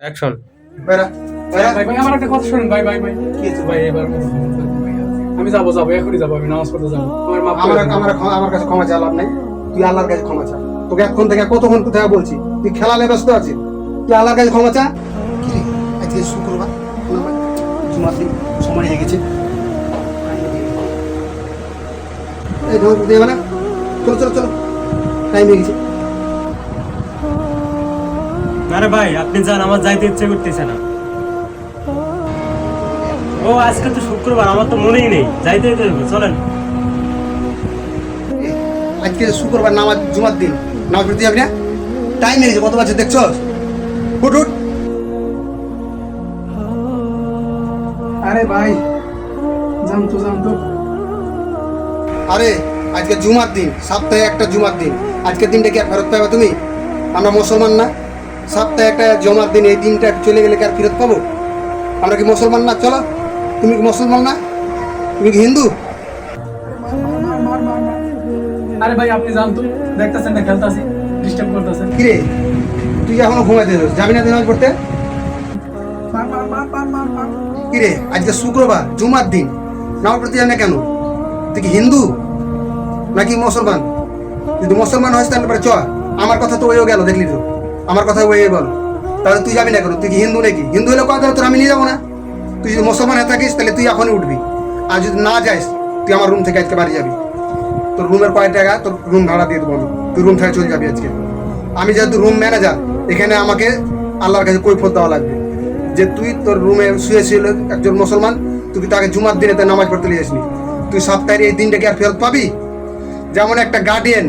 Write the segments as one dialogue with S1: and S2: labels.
S1: Action.
S2: Bera Bera
S3: ভাই ভাই আমার একটা কথা শুনুন ভাই ভাই ভাই
S2: কি হয়েছে?
S3: ভাই এবার আমি যাবো এখনই যাবো, আমি নামাজ পড়তে যাবো, আমার মাফ করে
S2: আমার
S3: দিন।
S2: আমার কাছে ক্ষমা চাওয়া লাভ নাই। তুই আল্লাহর কাছে ক্ষমা চা। তোকে এখন থেকে কতক্ষণ কোথায় বলছি, তুই খেলালে ব্যস্ত আছিস। তুই আল্লাহর কাছে ক্ষমা চা। কি রে, আজকে শুক্রবার, জুমার দিন, সময় হয়ে গেছে। এই ঢোক দেবে না, চলো চলো চলো, টাইম হয়ে গেছে।
S1: আরে ভাই আপনি যান, আমার যাইতে ইচ্ছে করতেছে না। ও আজকে তো শুক্রবার, আমার তো মনেই নেই, যাইতে হবে, চলেন।
S2: আজকে শুক্রবার, নামাজ জুমার দিন, নামাজ পড়তে যাবি না? টাইম হয়ে গেছে, কত বাজে দেখছো? উঠ উঠ।
S3: আরে ভাই জান তো
S2: আরে আজকে জুমার দিন, সপ্তাহে একটা জুমার দিন। আজকের দিনটা কি আর ফেরত পাবে তুমি? আমরা মুসলমান না? সপ্তাহে একটা জুমার দিন, এই দিনটা চলে গেলে কি আর ফেরত পাবো? আমরা কি মুসলমান না? চলো, তুমি কি মুসলমান না? তুমি কি হিন্দু?
S3: আরে ভাই আপনি জান তো, দেখতেছেন না খেলতেছি, ডিস্টার্ব করতেছেন।
S2: কিরে, তুই এখনো ঘুমাইতে যাবি না নামাজ পড়তে? কিরে, আজকে শুক্রবার, জুমার দিন, নামাজ পড়তে যাবি না কেন? তুই কি হিন্দু নাকি মুসলমান? যদি মুসলমান হস তাহলে পরে চ। আমার কথা তো ওইও গেল, দেখলি তো, আমার কথা ওইও গেল। তাহলে তুই যাবি না কেন? তুই কি হিন্দু নাকি? হিন্দু হলে কথা তোর আমি নিয়ে যাবো না। তুই যদি মুসলমান হয়ে থাকিস তাহলে তুই এখনই উঠবি। আর যদি না যাইস, তুই আমার রুম থেকে আজকে বাড়ি যাবি। তোর রুমের কয় টাকা, তোর রুম ভাড়া দিয়ে দেবো আমি। তুই রুম থেকে চলে যাবি আজকে। আমি যেহেতু রুম ম্যানেজার, এখানে আমাকে আল্লাহর কাছে কৈফিয়ত দেওয়া লাগবে যে তুই তোর রুমে শুয়েছিল একজন মুসলমান, তুই তাকে জুমার দিনে তার নামাজ পড়তে নিয়ে আসবি। তুই সপ্তাহের এই দিনটাকে আর ফেরত পাবি? যেমন একটা গার্ডিয়ান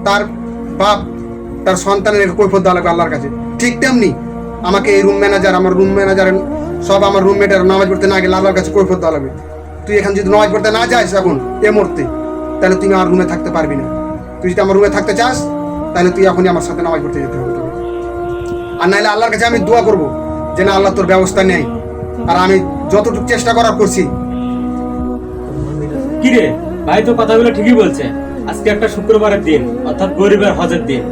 S2: তার বাপ তার সন্তানের কৈফিয়ত দেওয়া লাগবে আল্লাহর কাছে, ঠিক তেমনি আমাকে এই রুম ম্যানেজার, আমার রুম ম্যানেজার সব আমার রুমমেটের নামাজ পড়তে না গেলে আল্লাহর কাছে কৈফিয়ত দেওয়া লাগবে। তুই এখন যদি নামাজ পড়তে না যাস এখন এ মুহূর্তে, তাহলে তুমি আমার রুমে থাকতে পারবি না। তুই যদি আমার রুমে থাকতে চাস, তাহলে তুই এখনই আমার সাথে নামাজ পড়তে যেতে হবে তোকে। আর নাহলে আল্লাহর কাছে আমি দোয়া করবো যে না, আল্লাহ তোর ব্যবস্থা নেই। আর আমি যতটুকু চেষ্টা করার করছি।
S1: কি রে ভাই, তো কথাগুলো ঠিকই বলছে। আজকে একটা শুক্রবারের দিন, অর্থাৎ গরিবের হজের দিন।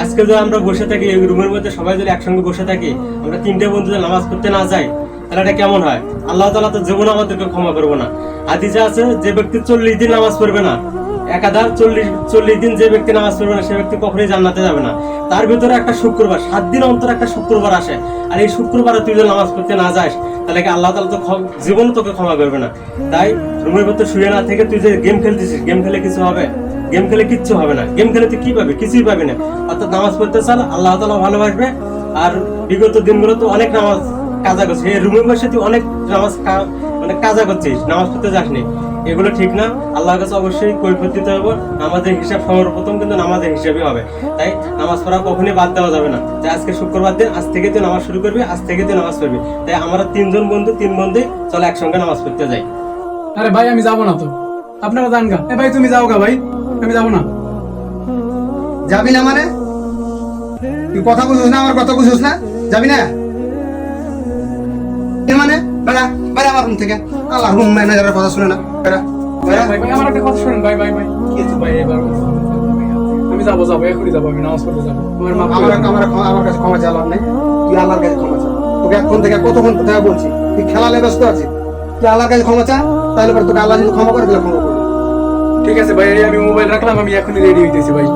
S1: আজকে যদি আমরা বসে থাকি এই রুমের মধ্যে, সবাই যদি একসঙ্গে বসে থাকি, আমরা তিনটে বন্ধু যদি নামাজ পড়তে না যাই, তাহলে এটা কেমন হয়? আল্লাহ তাআলা তো জীবনে আমাদেরকে ক্ষমা করবো না। হাদিসে আছে যে ব্যক্তি 40 দিন নামাজ পড়বে না, একাধার 40 দিন যে ব্যক্তি নামাজ পড়বে না, সে ব্যক্তি কখনোই জান্নাতে যাবে না। তার ভিতরে একটা শুক্রবার, 7 দিন অন্তর একটা শুক্রবার আসে। আর এই শুক্রবারে তুই যদি নামাজ পড়তে না যাস, তাহলে কি আল্লাহ তাআলা তো জীবনে তোকে ক্ষমা করবে না। তাই রুমের ভিতরে শুয়ে না থেকে তুই যে গেম খেলতেছিস, গেম খেলে কিছু হবে? গেম খেলে কিচ্ছু হবে না। গেম খেলে তুই কি পাবি? কিছুই পাবি না। অর্থাৎ নামাজ পড়তে চাল, আল্লাহ তাআলা ভালোবাসবে। আর বিগত দিনগুলো তো অনেক নামাজ কাজা করছিস, এই রুমে বসে তুই অনেক নামাজ মানে কাজা করছিস, নামাজ পড়তে যাসনি। এগুলো ঠিক না। আল্লাহর কাছে অবশ্যই কৈফিয়ত দিতে হবে। আমাদের হিসাব সর্বপ্রথম কিন্তু নামাজের হিসাবই হবে। তাই নামাজ পড়া কখনোই বাদ দেওয়া যাবে না। তাই আজকে শুক্রবার দিন, আজ থেকে তুই নামাজ শুরু করবি, আজ থেকে তুই নামাজ পড়বি। তাই আমরা 3 বন্ধু, 3 বন্ধুই চলো একসঙ্গে নামাজ পড়তে যাই।
S3: আরে ভাই আমি যাবো না তো, আপনারা যান গা। এ ভাই তুমি যাও গা ভাই, আমি যাবো না।
S2: যাবি না মানে? তুই কথা বুঝিস না, আমার কথা বুঝিস না? যাবি না এ মানে? বেড়া বেড়া আমার রুম থেকে। আল্লাহ রুম ম্যানেজারের কথা শুনে না। বেড়া বেড়া।
S3: ভাই ভাই আমার একটা কথা শুনুন ভাই ভাই ভাই কি হয়েছে ভাই এবার আমি যাবো এখনই যাবো, আমি নামাজ পড়তে যাবো, আমার মাফ করে দিন।
S2: আমার কাছে ক্ষমা চাওয়া লাভ নাই। তুই আল্লাহর কাছে ক্ষমা চা। তোকে এখন থেকে কতক্ষণ কোথায় বলছি, তুই খেলালে ব্যস্ত আছিস। তুই আল্লাহর কাছে ক্ষমা চা, তাহলে পরে তোকে আল্লাহ যদি ক্ষমা করে দিলে ক্ষমা করবে।
S3: ঠিক আছে ভাই, আমি মোবাইল রাখলাম, আমি এখনই রেডি হইতেছি ভাই।